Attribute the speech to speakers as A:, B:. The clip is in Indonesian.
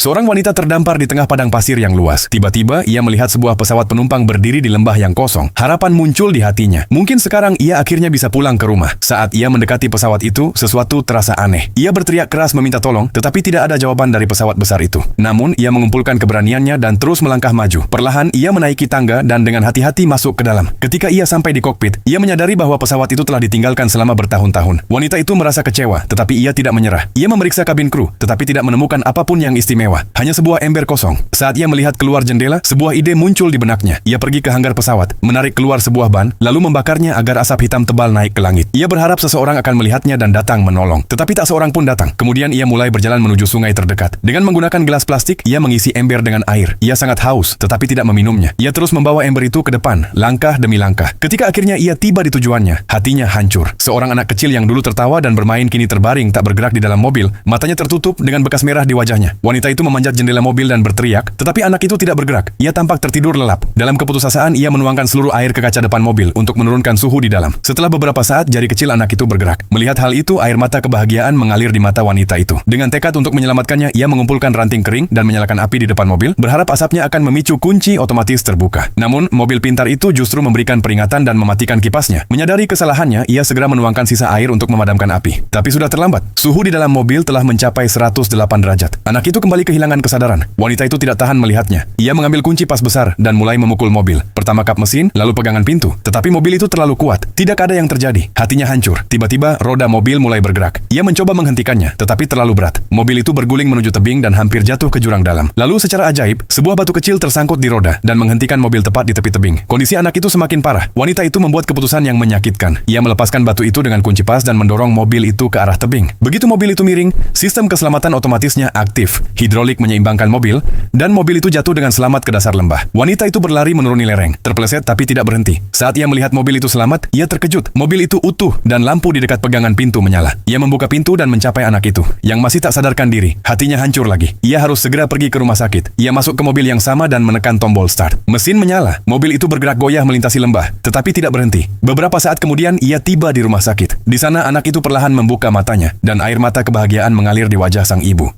A: Seorang wanita terdampar di tengah padang pasir yang luas. Tiba-tiba, ia melihat sebuah pesawat penumpang berdiri di lembah yang kosong. Harapan muncul di hatinya. Mungkin sekarang ia akhirnya bisa pulang ke rumah. Saat ia mendekati pesawat itu, sesuatu terasa aneh. Ia berteriak keras meminta tolong, tetapi tidak ada jawaban dari pesawat besar itu. Namun, ia mengumpulkan keberaniannya dan terus melangkah maju. Perlahan, ia menaiki tangga dan dengan hati-hati masuk ke dalam. Ketika ia sampai di kokpit, ia menyadari bahwa pesawat itu telah ditinggalkan selama bertahun-tahun. Wanita itu merasa kecewa, tetapi ia tidak menyerah. Ia memeriksa kabin kru, tetapi tidak menemukan apapun yang istimewa. Hanya sebuah ember kosong. Saat ia melihat keluar jendela, sebuah ide muncul di benaknya. Ia pergi ke hanggar pesawat, menarik keluar sebuah ban, lalu membakarnya agar asap hitam tebal naik ke langit. Ia berharap seseorang akan melihatnya dan datang menolong. Tetapi tak seorang pun datang. Kemudian ia mulai berjalan menuju sungai terdekat. Dengan menggunakan gelas plastik, ia mengisi ember dengan air. Ia sangat haus, tetapi tidak meminumnya. Ia terus membawa ember itu ke depan, langkah demi langkah. Ketika akhirnya ia tiba di tujuannya, hatinya hancur. Seorang anak kecil yang dulu tertawa dan bermain kini terbaring tak bergerak di dalam mobil, matanya tertutup dengan bekas merah di wajahnya. Wanita itu memanjat jendela mobil dan berteriak, tetapi anak itu tidak bergerak. Ia tampak tertidur lelap. Dalam keputusasaan, ia menuangkan seluruh air ke kaca depan mobil untuk menurunkan suhu di dalam. Setelah beberapa saat, jari kecil anak itu bergerak. Melihat hal itu, air mata kebahagiaan mengalir di mata wanita itu. Dengan tekad untuk menyelamatkannya, ia mengumpulkan ranting kering dan menyalakan api di depan mobil, berharap asapnya akan memicu kunci otomatis terbuka. Namun, mobil pintar itu justru memberikan peringatan dan mematikan kipasnya. Menyadari kesalahannya, ia segera menuangkan sisa air untuk memadamkan api. Tapi sudah terlambat. Suhu di dalam mobil telah mencapai 108 derajat. Anak itu kembali kehilangan kesadaran. Wanita itu tidak tahan melihatnya. Ia mengambil kunci pas besar dan mulai memukul mobil. Pertama kap mesin, lalu pegangan pintu. Tetapi mobil itu terlalu kuat. Tidak ada yang terjadi. Hatinya hancur. Tiba-tiba, roda mobil mulai bergerak. Ia mencoba menghentikannya, tetapi terlalu berat. Mobil itu berguling menuju tebing dan hampir jatuh ke jurang dalam. Lalu secara ajaib, sebuah batu kecil tersangkut di roda dan menghentikan mobil tepat di tepi tebing. Kondisi anak itu semakin parah. Wanita itu membuat keputusan yang menyakitkan. Ia melepaskan batu itu dengan kunci pas dan mendorong mobil itu ke arah tebing. Begitu mobil itu miring, sistem keselamatan otomatisnya aktif. Hidrolik menyeimbangkan mobil, dan mobil itu jatuh dengan selamat ke dasar lembah. Wanita itu berlari menuruni lereng, terpeleset tapi tidak berhenti. Saat ia melihat mobil itu selamat, ia terkejut. Mobil itu utuh dan lampu di dekat pegangan pintu menyala. Ia membuka pintu dan mencapai anak itu, yang masih tak sadarkan diri. Hatinya hancur lagi. Ia harus segera pergi ke rumah sakit. Ia masuk ke mobil yang sama dan menekan tombol start. Mesin menyala. Mobil itu bergerak goyah melintasi lembah, tetapi tidak berhenti. Beberapa saat kemudian, ia tiba di rumah sakit. Di sana, anak itu perlahan membuka matanya, dan air mata kebahagiaan mengalir di wajah sang ibu.